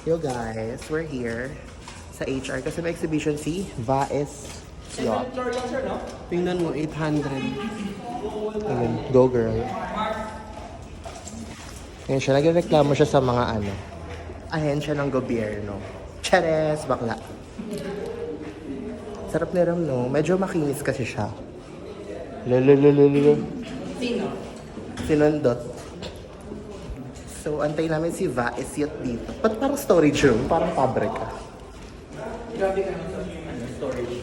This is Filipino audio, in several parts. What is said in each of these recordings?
Yo guys, we're here sa HR kasi may exhibition si Vaes Yacht. Tingnan mo, 800. Ayun, go girl. Ayun siya, nagreklamo siya sa mga ahensya ng gobyerno. Chares, bakla. Sarap ni Ram, no? Medyo makinis kasi siya. Lululululu. Sino? Sinundot. So, antay namin si Vaes Yacht dito. Ba't parang storage room? Parang pabrika. Grabe ka naman sa storage.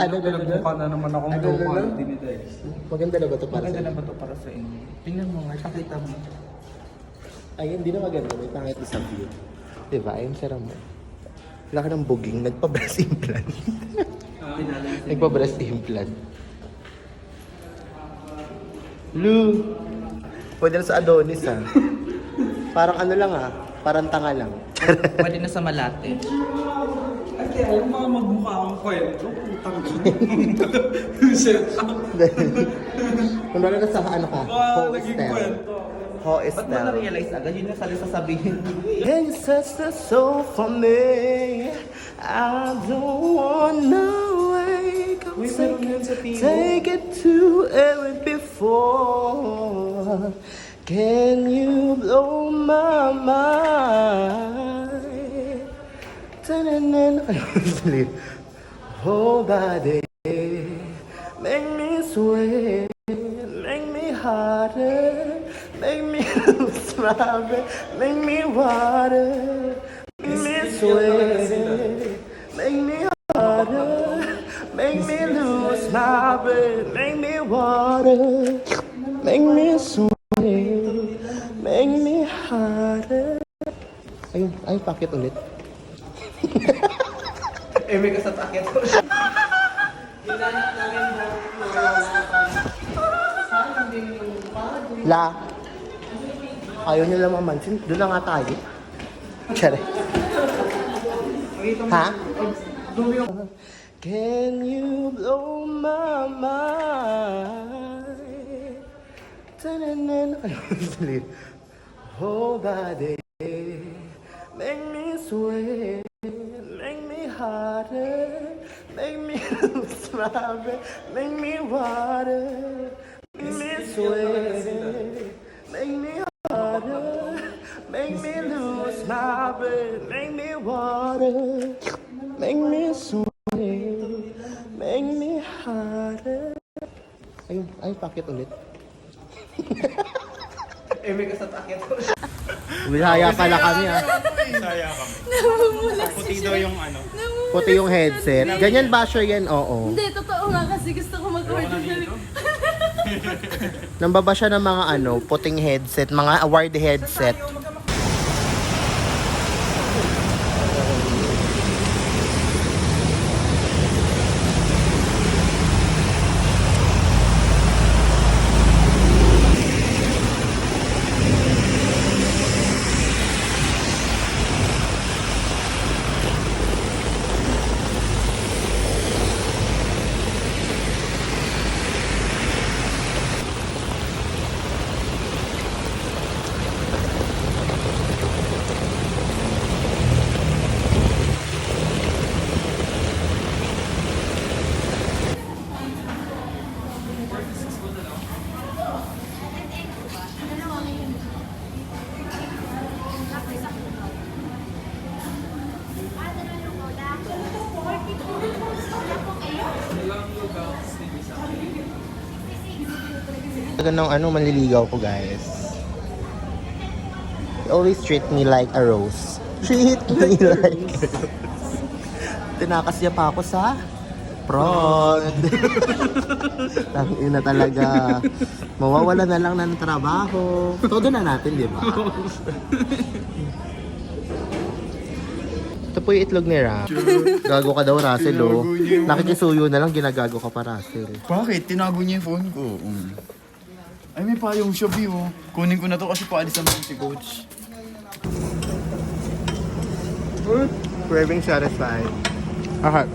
Ano gano'n? Mukha na naman akong Ano low gano'n? quality ni Dice. Maganda na ba ito para Maganda sa'yo? na ba ito para sa inyo? Tingnan mo nga, pakita mo. Ay, hindi na maganda. May pangit isang view. Diba? Ayun, sarap mo. Wala ka ng buging. Nagpa-breast implant. Nagpa-breast implant. Lu! Pwede na sa Adonis, ha? Parang ano lang, ha? Parang tanga lang. Pwede na sa Malate. Ate, alam mga magmukha akong kwento. Putang Kung wala na sa ano ka? naging kwento. Ba't mo na-realize agad? Yun yung sasabihin. Hey, sister, so for me, I don't wanna wake up. Take it to every before. Can you blow my mind? Ta-na-na-na. Whole body, make me sweat, make me harder, make me lose my breath, make me water, make me sweat, make me harder, make me lose my breath, make me water, make me sweat, make me harder. Ayun, ay, pakit ulit. May kasatakit ko. La. Ayaw niyo lang mamansin. Doon na nga tayo. Tsare. Ha? Can you blow my mind? Ta-na-na-na. Whole body. Make me sweat. Make me harder. Make me lose my breath. Make me water. Make me sweat. Make me harder. Make me lose my breath. Make me water. Make me sweat. Make me harder. Ayun, ay, pakit ulit. May kasatakit ko. Bisaya pala kami, ha. Saya kami. Puti daw yung ano. Puti yung headset. Ganyan ba siya yan? Oo. Hindi, totoo nga kasi gusto ko mag-order. Nambaba siya ng mga puting headset, mga award headset. Ganong manliligaw ko, guys. You always treat me like a rose. Treat me like a rose. Tinakas niya pa ako sa prod. Tangina talaga. Mawawala na lang ng trabaho. Todo na natin, di ba? Ito po yung itlog ni Ram. Gago ka daw, Russell, oh. Nakikisuyo na lang, ginagago ka pa, Russell. Bakit? Tinago niya yung phone ko. Ay, may payong siya, B, oh. Kunin ko na to kasi paalis naman si Coach. Craving satisfied. Okay.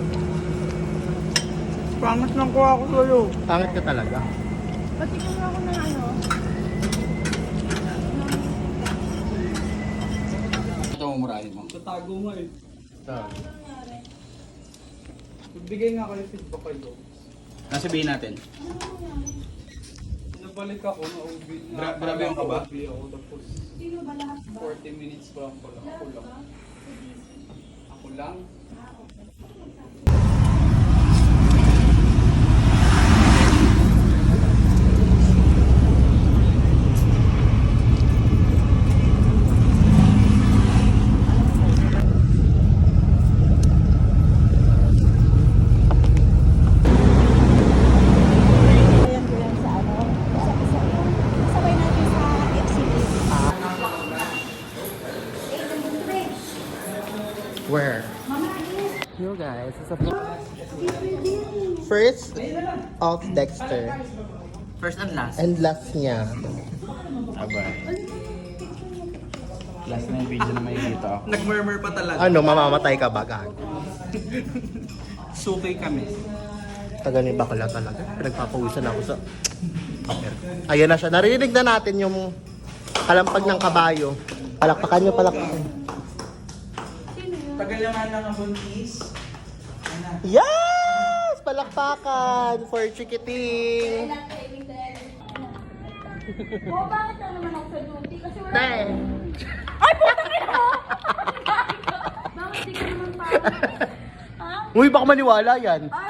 Pangat lang ko ako sa'yo. Pangit ka talaga. Pati ko ako ng Tago nga eh. Magbigay nga kayo feedback kay Jones. Nasabihin natin. Nabalik ako na OB. Grabe yung kaba? OB ako tapos 40 minutes pa lang pala. Ako lang. Ako lang. Ayan ko yan sa ano. Sabay natin sa FCT. Where? You guys, it's a first of Dexter First and last. and last niya. Abay. Last na yung video na may dito ako. Nag-murmur pa talaga. Ano, mamamatay ka ba, Gag? Sukay kami. Taga ni bakla talaga. Pinagpapawisan ako sa... Ayan na siya. Narinig na natin yung kalampag ng kabayo. Palakpakan nyo, palakpakan. Tagal naman lang ang buntis. Yes! Palakpakan for Chikiting. Oh, bakit lang naman ako sa duty? Kasi wala Te. Ay, putang ina mo! Bakit di ka naman pa? Ha? Uy, baka maniwala yan. Ay,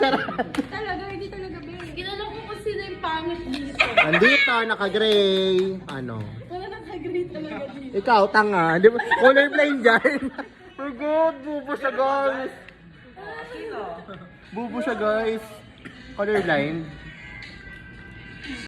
talaga, hindi talaga, babe. Ginanong ko kung sino yung pangit dito. Andito, naka-gray. Ano? Wala naka-great talaga dito. Ikaw, tanga. Di ba? Color plain dyan. Oh God, bubo siya, guys. Bubo siya, guys. Color line.